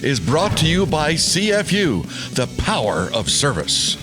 is brought to you by CFU, the power of service.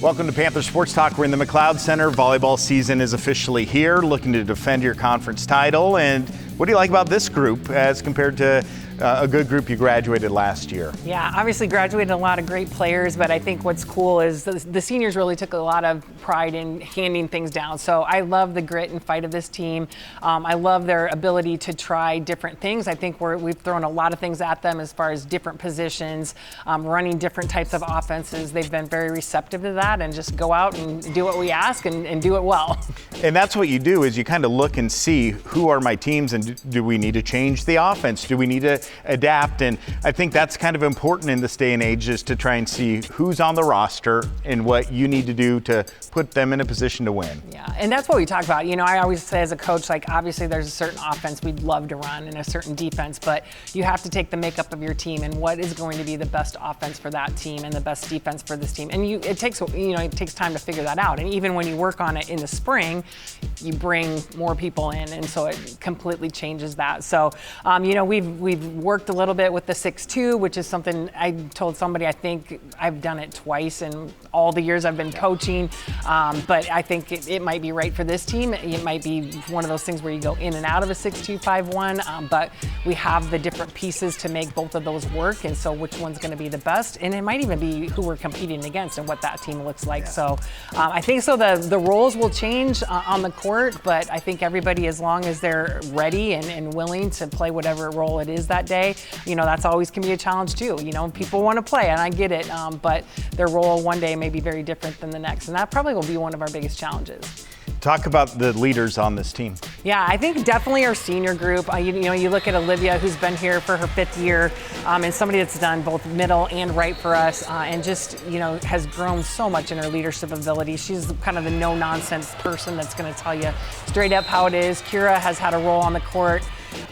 Welcome to Panther Sports Talk. We're in the McLeod Center. Volleyball season is officially here, looking to defend your conference title. And what do you like about this group as compared to a good group you graduated last year? Yeah, obviously graduated a lot of great players, but I think what's cool is the seniors really took a lot of pride in handing things down. So I love the grit and fight of this team. I love their ability to try different things. I think we've thrown a lot of things at them as far as different positions, running different types of offenses. They've been very receptive to that and just go out and do what we ask and do it well. And that's what you do, is you kind of look and see who are my teams and do we need to change the offense? Do we need to adapt? And I think that's kind of important in this day and age, is to try and see who's on the roster and what you need to do to put them in a position to win. Yeah, and that's what we talk about. You know, I always say as a coach, like, obviously there's a certain offense we'd love to run and a certain defense, but you have to take the makeup of your team and what is going to be the best offense for that team and the best defense for this team. And it takes time to figure that out. And even when you work on it in the spring, you bring more people in, and so it completely changes that. So, we've worked a little bit with the 6-2, which is something I told somebody, I think I've done it twice in all the years I've been coaching, but I think it might be right for this team. It might be one of those things where you go in and out of a 6-2-5-1, but we have the different pieces to make both of those work, and so which one's going to be the best, and it might even be who we're competing against and what that team looks like. Yeah. So I think the roles will change on the court, but I think everybody, as long as they're ready and willing to play whatever role it is that day, that's always can be a challenge too. People want to play, and I get it, but their role one day may be very different than the next, and that probably will be one of our biggest challenges. Talk about the leaders on this team. Yeah, I think definitely our senior group. You look at Olivia, who's been here for her 5th year, and somebody that's done both middle and right for us, and just has grown so much in her leadership ability. She's kind of the no-nonsense person that's going to tell you straight up how it is. Kira has had a role on the court.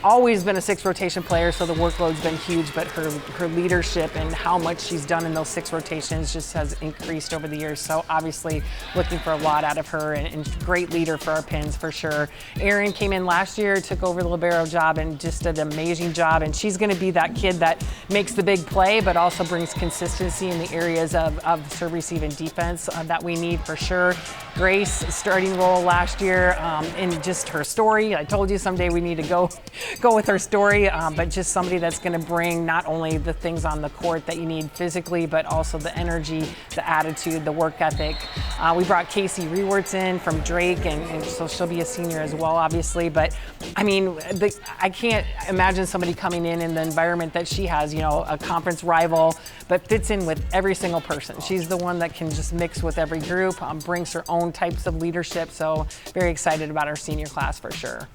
Always been a 6 rotation player, so the workload's been huge, but her leadership and how much she's done in those 6 rotations just has increased over the years. So obviously looking for a lot out of her, and great leader for our Pins for sure. Erin came in last year, took over the libero job, and just did an amazing job. And she's going to be that kid that makes the big play, but also brings consistency in the areas of serve, receive, and defense that we need for sure. Grace, starting role last year, and just her story. I told you someday we need to go with her story, but just somebody that's going to bring not only the things on the court that you need physically, but also the energy, the attitude, the work ethic. We brought Casey Rewarts in from Drake, and so she'll be a senior as well, obviously. But I mean, I can't imagine somebody coming in the environment that she has, a conference rival, but fits in with every single person. She's the one that can just mix with every group, brings her own types of leadership. So very excited about our senior class for sure.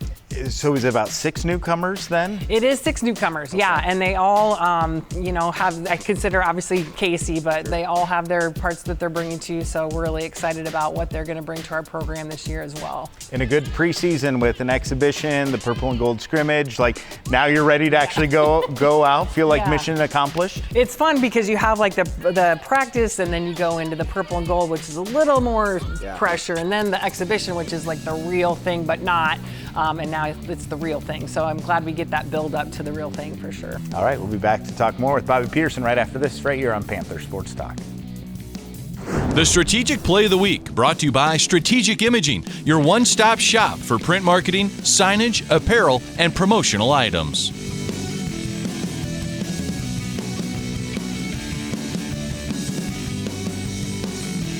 So is it about 6 newcomers then? It is 6 newcomers, okay. Yeah, and they all, have, I consider obviously Casey, but they all have their parts that they're bringing to, so we're really excited about what they're going to bring to our program this year as well. In a good preseason with an exhibition, the purple and gold scrimmage, like now you're ready to actually go out, feel like mission accomplished? It's fun because you have like the practice, and then you go into the purple and gold, which is a little more pressure, and then the exhibition, which is like the real thing, but not. And now it's the real thing. So I'm glad we get that build up to the real thing for sure. All right, we'll be back to talk more with Bobbi Petersen right after this, right here on Panther Sports Talk. The Strategic Play of the Week, brought to you by Strategic Imaging, your one-stop shop for print marketing, signage, apparel, and promotional items.